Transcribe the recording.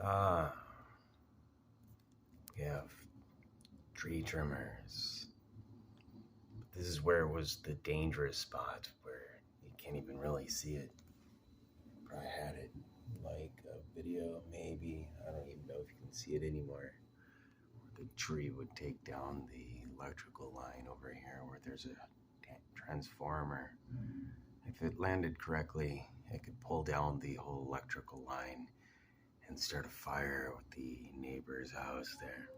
Ah, we have tree trimmers. This is where it was the dangerous spot where you can't even really see it. Probably had it like a video, maybe. I don't even know if you can see it anymore. The tree would take down the electrical line over here where there's a transformer. If it landed correctly, it could pull down the whole electrical line and start a fire with the neighbor's house there.